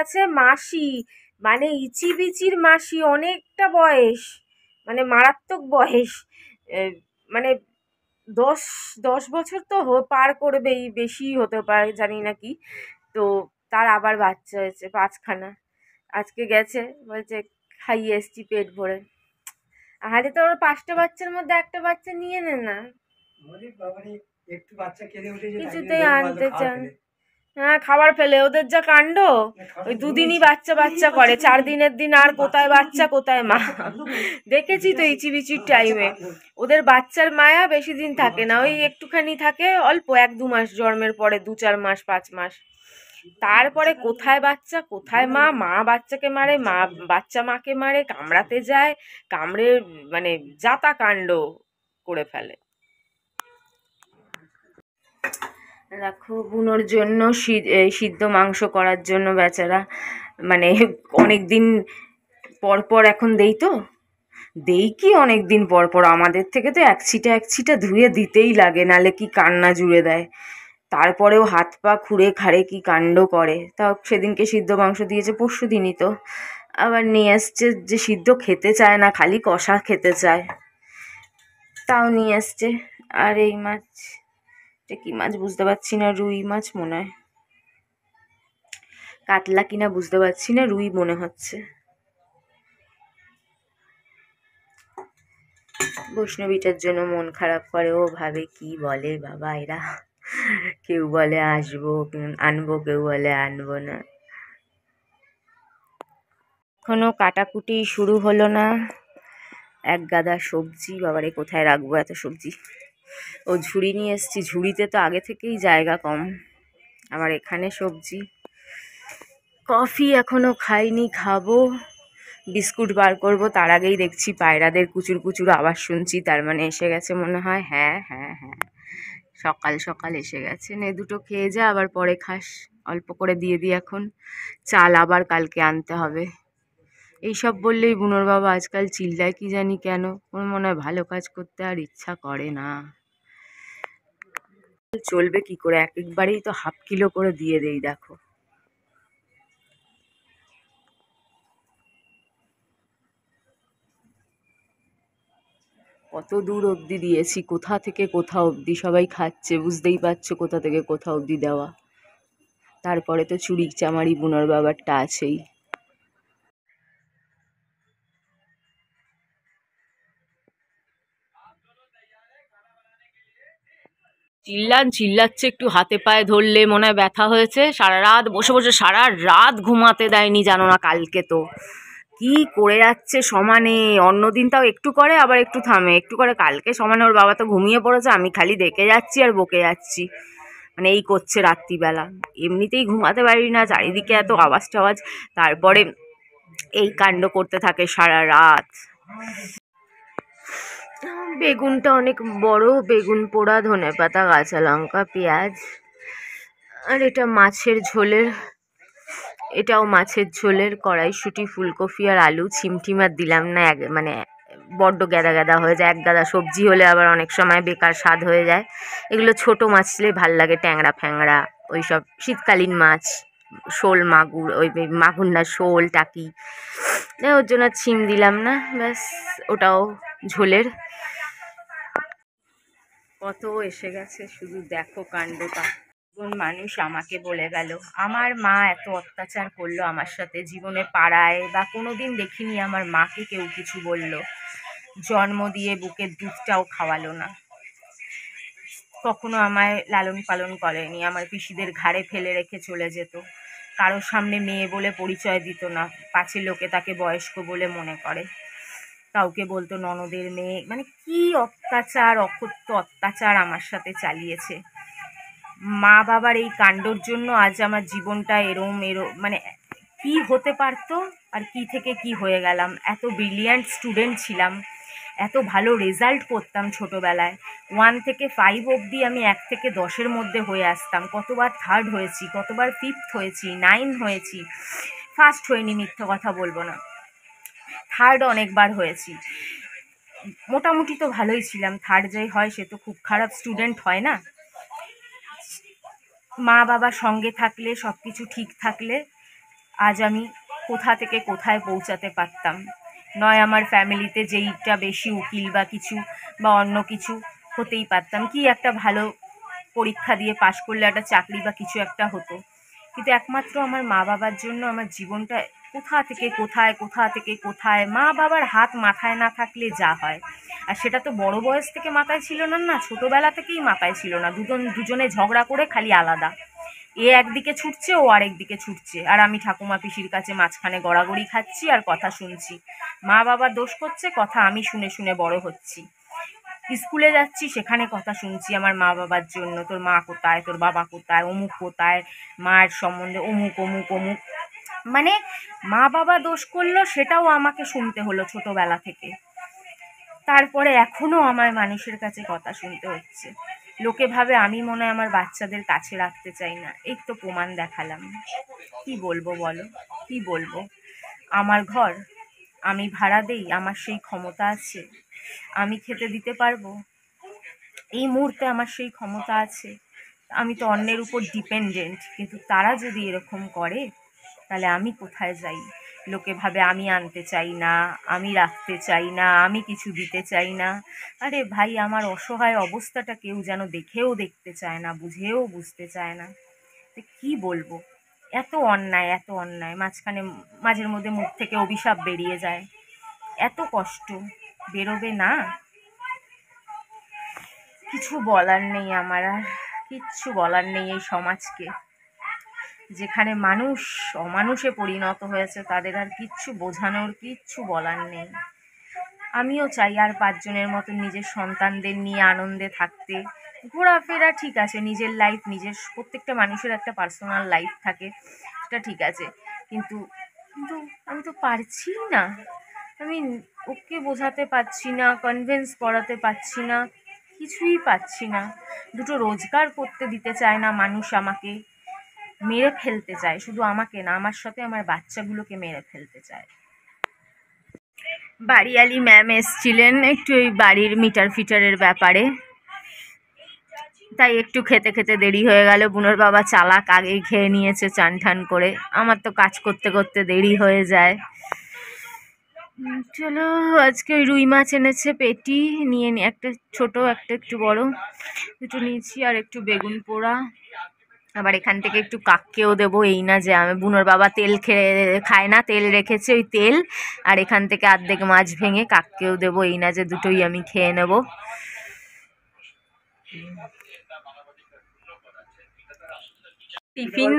আছে মাসি, মানে ইচি বিচির মাসি, অনেকটা বয়স, মানে মারাত্মক বয়স, মানে 10 বছর তো পার করবেই, বেশি হতে পারে জানি না কি। তো তার আবার বাচ্চা হয়েছে 5খানা। আজকে গেছে, বলছে খাইয়ে এসছি পেট ভরে। আরে তোর 5টা বাচ্চার মধ্যে একটা বাচ্চা নিয়ে নে না। কিছুতেই আনতে চান। হ্যাঁ, খাবার ফেলে, ওদের যা কাণ্ড। ওই 2 দিনই বাচ্চা বাচ্চা করে, 4 দিনের দিন আর কোথায় বাচ্চা কোথায় মা। দেখেছি তো ইচিবিচির টাইমে ওদের বাচ্চার মায়া বেশি দিন থাকে না, ওই একটুখানি থাকে, অল্প 1-2 মাস, জন্মের পরে 2-4 মাস 5 মাস, তারপরে কোথায় বাচ্চা কোথায় মা, মা বাচ্চাকে মারে, মা বাচ্চা মাকে মারে, কামড়াতে যায়, কামড়ে মানে যাতা কাণ্ড করে ফেলে। দেখো বুনোর জন্য সিদ্ধ মাংস করার জন্য বেচারা মানে অনেক দিন পর পর এখন দেই কি অনেক দিন পর পর, আমাদের থেকে তো এক ছিটা ধুয়ে দিতেই লাগে, নালে কি কান্না জুড়ে দেয়। তারপরেও হাত পা খুঁড়ে খাড়ে কি কাণ্ড করে। তাও সেদিনকে সিদ্ধ মাংস দিয়েছে, পরশু দিনই তো আবার নিয়ে এসছে, যে সিদ্ধ খেতে চায় না, খালি কষা খেতে চায়, তাও নিয়ে এসছে। আর এই মাছ, এটা কি মাছ বুঝতে পারছি না, রুই মাছ মনে হয়, কাতলা কিনা বুঝতে পারছি না, রুই মনে হচ্ছে। বৈষ্ণবীটার জন্য মন খারাপ করে, ও ভাবে কি বলে বাবা এরা, কেউ বলে আনবো, কেউ বলে আনবো না। এখনো কাটাকুটি শুরু হলো না। এক গাদা সবজি, বাবারে কোথায় রাখবো এত সবজি। ও ঝুড়ি নিয়ে এসছি, ঝুড়িতে তো আগে থেকেই জায়গা কম, আবার এখানে সবজি। কফি এখনো খাইনি, খাবো। বিস্কুট বার করব, তার আগেই দেখছি পায়রাদের কুচুর কুচুর আওয়াজ শুনছি, তার মানে এসে গেছে মনে হয়। হ্যাঁ হ্যাঁ হ্যাঁ, সকাল সকাল এসে গেছে। নে দুটো খেয়ে যা, আবার পরে খাস, অল্প করে দিয়ে দিই এখন, চাল আবার কালকে আনতে হবে। এইসব বললেই বুনোর বাবা আজকাল চিল্লায় কি জানি কেন, ওর মনে হয় ভালো কাজ করতে আর ইচ্ছা করে না। চলবে কি করে, একবারেই তো ½ কিলো করে দিয়ে দেই। দেখো কত দূর অবধি দিয়েছি, কোথা থেকে কোথা অবধি, সবাই খাচ্ছে, বুঝতেই পারছো কোথা থেকে কোথা অবধি দেওয়া। তারপরে তো চুড়ি চামারি বুনোর বাবারটা আছেই। চিল্লাচ্ছে একটু, হাতে পায়ে ধরলে মনে হয় ব্যথা হয়েছে। সারা রাত বসে বসে, সারা রাত ঘুমাতে দেয়নি জানো না কালকে তো, কি করে যাচ্ছে সমানে। অন্যদিন তাও একটু করে আবার একটু থামে, একটু করে, কালকে সমানে। ওর বাবা তো ঘুমিয়ে পড়েছে, আমি খালি দেখে যাচ্ছি আর বকে যাচ্ছি, মানে এই করছে রাত্রিবেলা। এমনিতেই ঘুমাতে পারি না, চারিদিকে এত আওয়াজ টাওয়াজ, তারপরে এই কাণ্ড করতে থাকে সারা রাত। বেগুনটা অনেক বড়, বেগুন পোড়া, ধনেপাতা, কাঁচা লঙ্কা, পেঁয়াজ। আর এটা মাছের ঝোলের, এটাও মাছের ঝোলের, কড়াইশুঁটি, ফুলকপি আর আলু। ছিমটিম আর দিলাম না, মানে বড্ড গ্যাদা গ্যাদা হয়ে যায়। এক গাদা সবজি হলে আবার অনেক সময় বেকার স্বাদ হয়ে যায়। এগুলো ছোট মাছলে ভাল লাগে, ট্যাংরা ফ্যাংরা, ওই সব শীতকালীন মাছ, শোল মাগুর, ওই মাগুর না, শোল টাকি, ওর জন্য ছিম দিলাম না, ব্যাস। ওটাও ঝোলের। কত এসে গেছে, শুধু দেখো কাণ্ডটা। কোন মানুষ আমাকে বলে গেল, আমার মা এত অত্যাচার করলো আমার সাথে, জীবনে পাড়ায় বা কোনোদিন দেখিনি আমার মাকে কেউ কিছু বলল। জন্ম দিয়ে বুকের দুধটাও খাওয়ালো না, কখনো আমায় লালন পালন করেনি, আমার পিসিদের ঘাড়ে ফেলে রেখে চলে যেত, কারোর সামনে মেয়ে বলে পরিচয় দিত না, পাছে লোকে তাকে বয়স্ক বলে মনে করে, কাউকে বলতো ননদের মেয়ে। মানে কি অত্যাচার, অকথ্য অত্যাচার আমার সাথে চালিয়েছে। মা বাবার এই কাণ্ডর জন্য আজ আমার জীবনটা এরম মানে কি হতে পারতো, আর কি থেকে কি হয়ে গেলাম। এত ব্রিলিয়ান্ট স্টুডেন্ট ছিলাম, এত ভালো রেজাল্ট করতাম ছোটোবেলায়, 1 থেকে 5 অবধি আমি 1 থেকে 10-এর মধ্যে হয়ে আসতাম। কতবার 3rd হয়েছি, কতবার 5th হয়েছি, 9 হয়েছি, ফার্স্ট হয়নি, মিথ্যে কথা বলবো না, 3rd অনেকবার হয়েছি। মোটামুটি তো ভালোই ছিলাম, 3rd যাই হয় সে তো খুব খারাপ স্টুডেন্ট হয় না। মা বাবা সঙ্গে থাকলে, সব কিছু ঠিক থাকলে আজ আমি কোথা থেকে কোথায় পৌঁছাতে পারতাম। নয় আমার ফ্যামিলিতে যেইটা বেশি উকিল বা কিছু বা অন্য কিছু হতেই পারতাম, কি একটা ভালো পরীক্ষা দিয়ে পাশ করলে একটা চাকরি বা কিছু একটা হতো। কিন্তু একমাত্র আমার মা বাবার জন্য আমার জীবনটা কোথা থেকে কোথায়, কোথা থেকে কোথায়। মা বাবার হাত মাথায় না থাকলে যা হয়, আর সেটা তো বড় বয়স থেকে মাথায় ছিল না, না ছোটোবেলা থেকেই মাথায় ছিল না। দুজনে ঝগড়া করে খালি আলাদা, এ একদিকে ছুটছে ও আরেকদিকে ছুটছে, আর আমি ঠাকুমা পিসির কাছে মাঝখানে গড়াগড়ি খাচ্ছি আর কথা শুনছি। মা বাবা দোষ করছে, কথা আমি শুনে শুনে বড় হচ্ছি। স্কুলে যাচ্ছি, সেখানে কথা শুনছি আমার মা বাবার জন্য, তোর মা কোথায়, তোর বাবা কোথায়, অমুক কোথায়, মায়ের সম্বন্ধে অমুক অমুক অমুক। মানে মা বাবা দোষ করলো সেটাও আমাকে শুনতে হলো ছোটবেলা থেকে। তারপরে এখনও আমার মানুষের কাছে কথা শুনতে হচ্ছে। লোকে ভাবে আমি মনে হয় আমার বাচ্চাদের কাছে রাখতে চাই না। এই তো প্রমাণ দেখালাম। কি বলবো বলো, কি বলবো? আমার ঘর, আমি ভাড়া দেই, আমার সেই ক্ষমতা আছে? আমি খেতে দিতে পারবো? এই মুহূর্তে আমার সেই ক্ষমতা আছে? আমি তো অন্যের উপর ডিপেন্ডেন্ট। কিন্তু তারা যদি এরকম করে তাহলে আমি কোথায় যাই? লোকে ভাবে আমি আনতে চাই না, আমি রাখতে চাই না, আমি কিছু দিতে চাই না। আরে ভাই, আমার অসহায় অবস্থাটা কেউ যেন দেখেও দেখতে চায় না, বুঝেও বুঝতে চায় না। তো কী বলবো, এত অন্যায়, এত অন্যায়। মাঝের মধ্যে মুখ থেকে অভিশাপ বেরিয়ে যায়। এত কষ্ট, বেরোবে না? কিছু বলার নেই আমার, আর কিচ্ছু বলার নেই এই সমাজকে। যেখানে মানুষ অমানুষে পরিণত হয়েছে, তাদের আর কিচ্ছু বোঝানোর, কিচ্ছু বলার নেই। আমিও চাই আর 5 জনের মতো নিজের সন্তানদের নিয়ে আনন্দে থাকতে। ঘোরাফেরা ঠিক আছে, নিজের লাইফ, নিজের প্রত্যেকটা মানুষের একটা পার্সোনাল লাইফ থাকে, সেটা ঠিক আছে। কিন্তু কিন্তু আমি তো পারছি না। আমি ওকে বোঝাতে পারছি না, কনভিন্স করাতে পারছি না, কিছুই পাচ্ছি না। দুটো রোজগার করতে দিতে চায় না মানুষ, আমাকে মেরে ফেলতে চায়। শুধু আমাকে না, আমার সাথে আমার বাচ্চাগুলোকে মেরে ফেলতে চায়। বাড়িয়ালি ম্যাম এসছিলেন একটু ওই বাড়ির মিটার ফিটারের ব্যাপারে, তাই একটু খেতে খেতে দেরি হয়ে গেল। বুনোর বাবা চালাক, আগেই খেয়ে নিয়েছে চান ঠান করে। আমার তো কাজ করতে করতে দেরি হয়ে যায়। চলো, আজকে ওই রুই মাছ এনেছে পেটি, নিয়ে একটা ছোট, একটা একটু বড়, দুটো নিয়েছি, আর একটু বেগুন পোড়া। আবার এখান থেকে একটু কাককেও দেবো। এই না যে আমি, বুনোর বাবা তেল খায় না, তেল রেখেছে, ওই তেল আর এখান থেকে অর্ধেক মাছ ভেঙে কাককেও দেবো। এই না যে দুটোই আমি খেয়ে নেব। টিফিন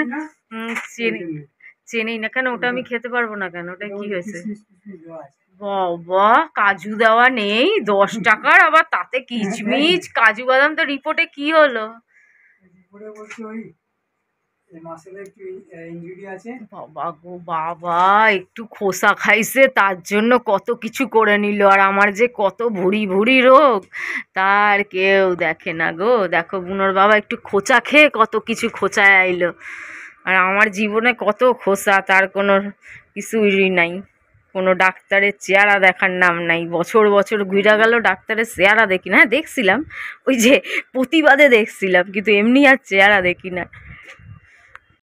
চেনেই না কেন? ওটা আমি খেতে পারবো না কেন? ওটা কি হয়েছে? বাবা, কাজু দেওয়া নেই 10 টাকার, আবার তাতে কিচমিচ কাজু বাদাম। তো রিপোর্টে কি হলো? বাবা গো বাবা, একটু খোসা খাইছে তার জন্য কত কিছু করে নিল। আর আমার যে কত ভুঁড়ি ভুঁড়ি রোগ, তার কেউ দেখে না গো। দেখো, বুনোর বাবা একটু খোঁচা খেয়ে কত কিছু খোঁচায় আইলো, আর আমার জীবনে কত খোসা, তার কোনো কিছুই নাই। কোনো ডাক্তারের চেহারা দেখার নাম নাই। বছর বছর ঘুরে গেল, ডাক্তারের চেহারা দেখি না। হ্যাঁ দেখছিলাম, ওই যে প্রতিবাদে দেখছিলাম, কিন্তু এমনি আর চেহারা দেখি না।